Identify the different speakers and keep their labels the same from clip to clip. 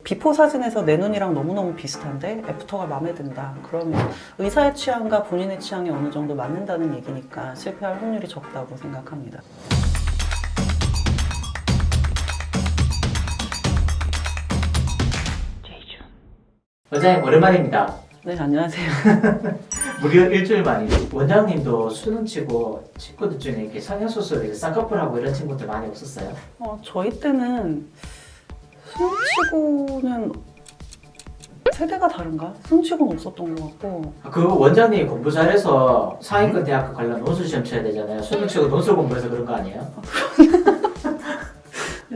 Speaker 1: 비포 사진에서 내 눈이랑 너무너무 비슷한데 애프터가 마음에 든다. 그러면 의사의 취향과 본인의 취향이 어느 정도 맞는다는 얘기니까 실패할 확률이 적다고 생각합니다.
Speaker 2: 원장님 오랜만입니다.
Speaker 1: 네, 안녕하세요.
Speaker 2: 무려 일주일 만이죠. 원장님도 수능 치고 친구들 중에 이렇게 성형수술, 쌍꺼풀하고 이런 친구들 많이 없었어요?
Speaker 1: 저희 때는 수능 치고는 세대가 다른가? 수능 치고는 없었던 것 같고.
Speaker 2: 그 원장님이 공부 잘해서 상위권 대학교 가려면 논술 시험 쳐야 되잖아요. 수능 치고 논술 공부해서 그런 거 아니에요?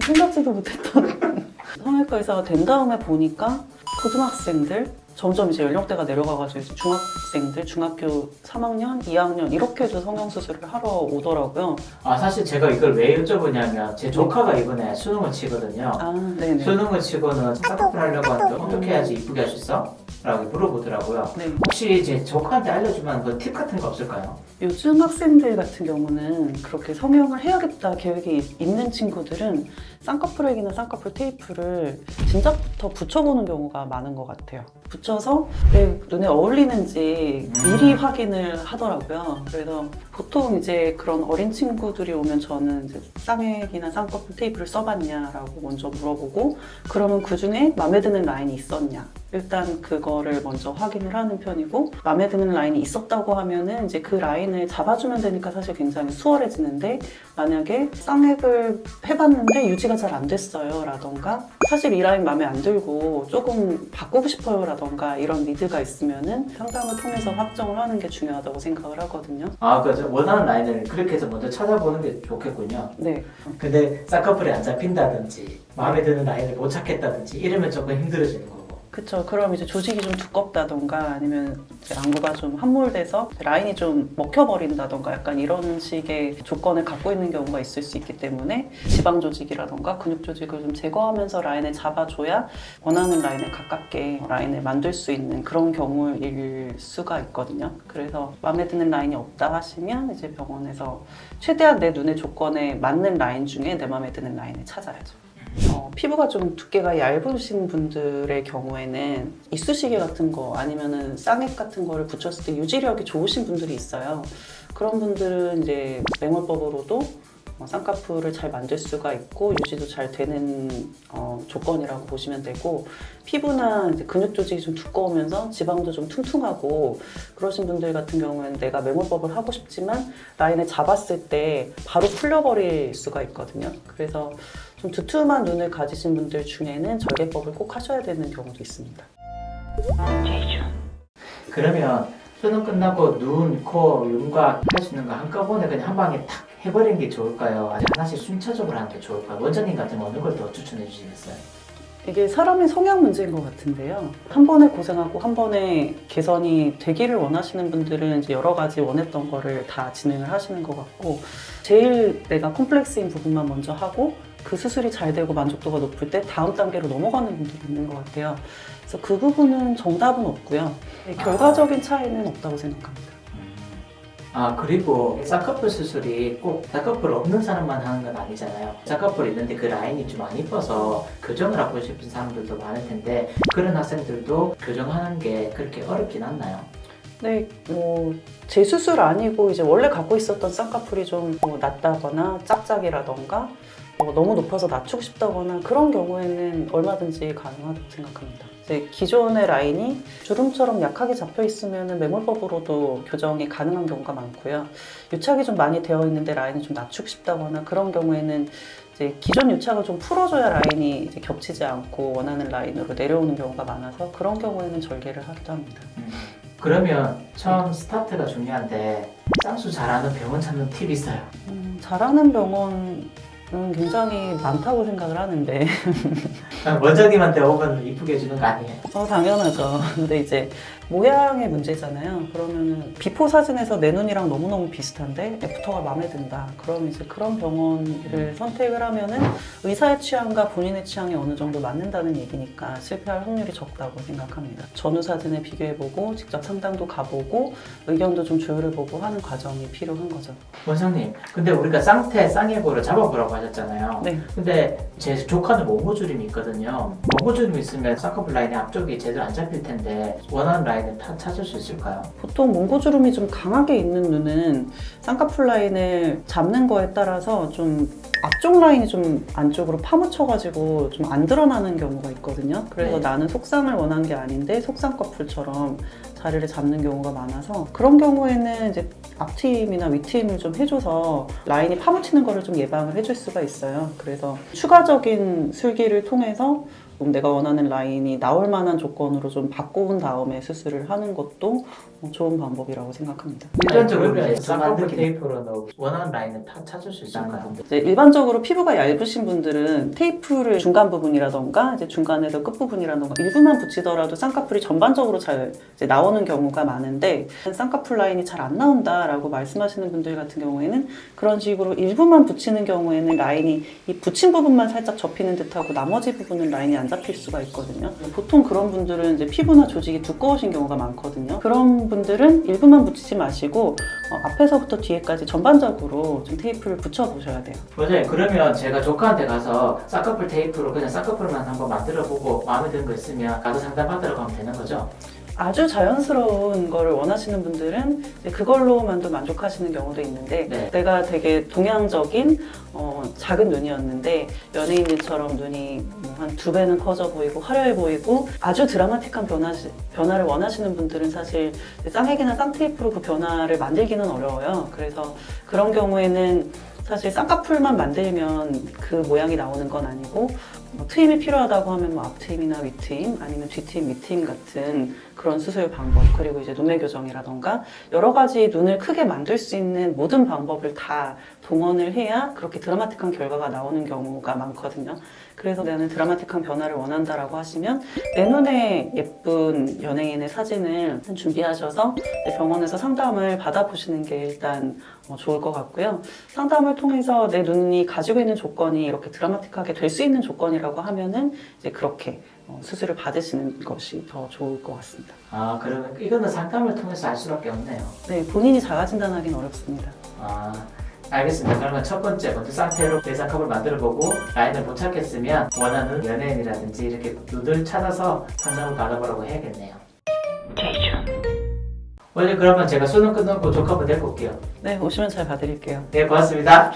Speaker 1: 생각지도 못했던 성형외과 의사가 된 다음에 보니까 고등학생들 점점 이제 연령대가 내려가가지고 이제 중학생들, 중학교 3학년, 2학년 이렇게도 성형수술을 하러 오더라고요.
Speaker 2: 사실 제가 이걸 왜 여쭤보냐면 제 조카가 이번에 수능을 치거든요.
Speaker 1: 네네.
Speaker 2: 수능을 치고는 쌍꺼풀 하려고 하는데 어떻게 해야지 이쁘게 할 수 있어? 라고 물어보더라고요.
Speaker 1: 네.
Speaker 2: 혹시 제 조카한테 알려주면 그 팁 같은 거 없을까요?
Speaker 1: 요즘 학생들 같은 경우는 그렇게 성형을 해야겠다 계획이 있는 친구들은 쌍꺼풀액이나 쌍꺼풀 테이프를 진작부터 붙여보는 경우가 많은 것 같아요. 붙여서 내 눈에 어울리는지 미리 확인을 하더라고요. 그래서 보통 이제 그런 어린 친구들이 오면 저는 이제 쌍액이나 쌍꺼풀 테이프를 써봤냐라고 먼저 물어보고, 그러면 그 중에 마음에 드는 라인이 있었냐, 일단 그거를 먼저 확인을 하는 편이고, 마음에 드는 라인이 있었다고 하면은 이제 그 라인을 잡아주면 되니까 사실 굉장히 수월해지는데, 만약에 쌍액을 해봤는데 유지가 잘 안 됐어요 라던가, 사실 이 라인 마음에 안 들고 조금 바꾸고 싶어요 라던가, 이런 니드가 있으면은 상담을 통해서 확정을 하는 게 중요하다고 생각을 하거든요.
Speaker 2: 그죠. 원하는 라인을 그렇게 해서 먼저 찾아보는 게 좋겠군요.
Speaker 1: 네.
Speaker 2: 근데 쌍꺼풀이 안 잡힌다든지 마음에 드는 라인을 못 찾겠다든지 이러면 조금 힘들어지는 거고.
Speaker 1: 그쵸. 그럼 이제 조직이 좀 두껍다던가 아니면 이제 안구가 좀 함몰돼서 라인이 좀 먹혀버린다던가 약간 이런 식의 조건을 갖고 있는 경우가 있을 수 있기 때문에 지방 조직이라던가 근육 조직을 좀 제거하면서 라인을 잡아줘야 원하는 라인에 가깝게 라인을 만들 수 있는 그런 경우일 수가 있거든요. 그래서 마음에 드는 라인이 없다 하시면 이제 병원에서 최대한 내 눈의 조건에 맞는 라인 중에 내 마음에 드는 라인을 찾아야죠. 피부가 좀 두께가 얇으신 분들의 경우에는 이쑤시개 같은 거 아니면은 쌍액 같은 거를 붙였을 때 유지력이 좋으신 분들이 있어요. 그런 분들은 이제 매몰법으로도 쌍꺼풀을 잘 만들 수가 있고 유지도 잘 되는 조건이라고 보시면 되고, 피부나 이제 근육 조직이 좀 두꺼우면서 지방도 좀 퉁퉁하고 그러신 분들 같은 경우에는 내가 매몰법을 하고 싶지만 라인을 잡았을 때 바로 풀려버릴 수가 있거든요. 그래서 좀 두툼한 눈을 가지신 분들 중에는 절개법을 꼭 하셔야 되는 경우도 있습니다.
Speaker 2: 그러면 수능 끝나고 눈, 코, 윤곽 할 수 있는 거 한꺼번에 그냥 한 방에 탁 해버리는 게 좋을까요? 아니면 하나씩 순차적으로 하는 게 좋을까요? 원장님 같으면 어느 걸 더 추천해 주시겠어요?
Speaker 1: 이게 사람의 성향 문제인 것 같은데요. 한 번에 고생하고 한 번에 개선이 되기를 원하시는 분들은 이제 여러 가지 원했던 거를 다 진행을 하시는 것 같고, 제일 내가 콤플렉스인 부분만 먼저 하고 그 수술이 잘 되고 만족도가 높을 때 다음 단계로 넘어가는 분들이 있는 것 같아요. 그래서 그 부분은 정답은 없고요. 결과적인 차이는 없다고 생각합니다.
Speaker 2: 그리고 쌍꺼풀 수술이 꼭 쌍꺼풀 없는 사람만 하는 건 아니잖아요. 쌍꺼풀 있는데 그 라인이 좀 안 이뻐서 교정을 하고 싶은 사람들도 많을 텐데 그런 학생들도 교정하는 게 그렇게 어렵진 않나요?
Speaker 1: 네, 제 수술 아니고 이제 원래 갖고 있었던 쌍꺼풀이 좀 낮다거나 짝짝이라던가 너무 높아서 낮추고 싶다거나 그런 경우에는 얼마든지 가능하다고 생각합니다. 이제 기존의 라인이 주름처럼 약하게 잡혀 있으면 매몰법으로도 교정이 가능한 경우가 많고요. 유착이 좀 많이 되어 있는데 라인을 좀 낮추고 싶다거나 그런 경우에는 이제 기존 유착을 좀 풀어줘야 라인이 이제 겹치지 않고 원하는 라인으로 내려오는 경우가 많아서 그런 경우에는 절개를 하기도 합니다.
Speaker 2: 그러면 처음 스타트가 중요한데 쌍수 잘하는 병원 찾는 팁이 있어요?
Speaker 1: 잘하는 병원은 굉장히 많다고 생각을 하는데
Speaker 2: 원장님한테 오면 이쁘게 해주는 거 아니에요?
Speaker 1: 당연하죠. 근데 이제 모양의 문제잖아요. 그러면은 비포 사진에서 내 눈이랑 너무너무 비슷한데 애프터가 마음에 든다. 그럼 이제 그런 병원을 선택을 하면은 의사의 취향과 본인의 취향이 어느 정도 맞는다는 얘기니까 실패할 확률이 적다고 생각합니다. 전후 사진을 비교해보고 직접 상담도 가보고 의견도 좀 조율해보고 하는 과정이 필요한 거죠.
Speaker 2: 원장님, 근데 우리가 쌍예보를 잡아보라고 하셨잖아요.
Speaker 1: 네.
Speaker 2: 근데 제 조카는 몽고주름이 있거든요. 몽고주름이 있으면 쌍꺼풀 라인이 앞쪽이 제대로 안 잡힐 텐데 원하는 라인을 다 찾을 수 있을까요?
Speaker 1: 보통 몽고주름이 좀 강하게 있는 눈은 쌍꺼풀 라인을 잡는 거에 따라서 좀 앞쪽 라인이 좀 안쪽으로 파묻혀가지고 좀 안 드러나는 경우가 있거든요. 그래서
Speaker 2: 네.
Speaker 1: 나는 속쌍을 원한 게 아닌데 속쌍꺼풀처럼 자리를 잡는 경우가 많아서 그런 경우에는 이제 앞트임이나 윗트임을 좀 해줘서 라인이 파묻히는 거를 좀 예방을 해줄 수가 있어요. 그래서 추가적인 술기를 통해서 좀 내가 원하는 라인이 나올 만한 조건으로 좀 바꿔온 다음에 수술을 하는 것도 좋은 방법이라고 생각합니다.
Speaker 2: 일반적으로
Speaker 1: 네,
Speaker 2: 쌍꺼풀 테이프로 원하는 라인을 다 찾을 수 있을까요?
Speaker 1: 이제 일반적으로 피부가 얇으신 분들은 테이프를 중간 부분이라던가 이제 중간에서 끝 부분이라던가 일부만 붙이더라도 쌍꺼풀이 전반적으로 잘 이제 나오는 경우가 많은데 쌍꺼풀 라인이 잘 안 나온다라고 말씀하시는 분들 같은 경우에는 그런 식으로 일부만 붙이는 경우에는 라인이 이 붙인 부분만 살짝 접히는 듯하고 나머지 부분은 라인이 안 잡힐 수가 있거든요. 보통 그런 분들은 이제 피부나 조직이 두꺼우신 경우가 많거든요. 그런 분들은 일부만 붙이지 마시고 앞에서부터 뒤에까지 전반적으로 좀 테이프를 붙여보셔야 돼요.
Speaker 2: 원장님, 그러면 제가 조카한테 가서 쌍꺼풀 테이프로 그냥 쌍꺼풀만 한번 만들어보고 마음에 드는 거 있으면 가서 상담받으러 가면 되는 거죠?
Speaker 1: 아주 자연스러운 거를 원하시는 분들은 이제 그걸로만도 만족하시는 경우도 있는데
Speaker 2: 네.
Speaker 1: 내가 되게 동양적인 작은 눈이었는데 연예인들처럼 눈이 한 2배는 커져 보이고 화려해 보이고 아주 드라마틱한 변화를 원하시는 분들은 사실 쌍액이나 쌍테이프로 그 변화를 만들기는 어려워요. 그래서 그런 경우에는 사실 쌍꺼풀만 만들면 그 모양이 나오는 건 아니고 트임이 필요하다고 하면 앞트임이나 윗트임 아니면 뒤트임, 밑트임 같은 그런 수술 방법 그리고 이제 눈매 교정이라던가 여러 가지 눈을 크게 만들 수 있는 모든 방법을 다 동원을 해야 그렇게 드라마틱한 결과가 나오는 경우가 많거든요. 그래서 나는 드라마틱한 변화를 원한다라고 하시면 내 눈에 예쁜 연예인의 사진을 준비하셔서 병원에서 상담을 받아보시는 게 일단 좋을 것 같고요. 상담을 통해서 내 눈이 가지고 있는 조건이 이렇게 드라마틱하게 될 수 있는 조건이라고 하면은 이제 그렇게 수술을 받으시는 것이 더 좋을 것 같습니다.
Speaker 2: 아, 그러면 이거는 상담을 통해서 알 수밖에 없네요.
Speaker 1: 네, 본인이 자가 진단하기는 어렵습니다.
Speaker 2: 아, 알겠습니다. 그러면 첫 번째, 먼저 쌍테로 내 쌍꺼풀 만들어보고 라인을 못 찾겠으면 원하는 연예인이라든지 이렇게 눈을 찾아서 상담을 받아보라고 해야겠네요. 원래 그러면 제가 수능 끝나고 조카분 데리고 올게요.
Speaker 1: 네, 오시면 잘 봐드릴게요.
Speaker 2: 네, 고맙습니다.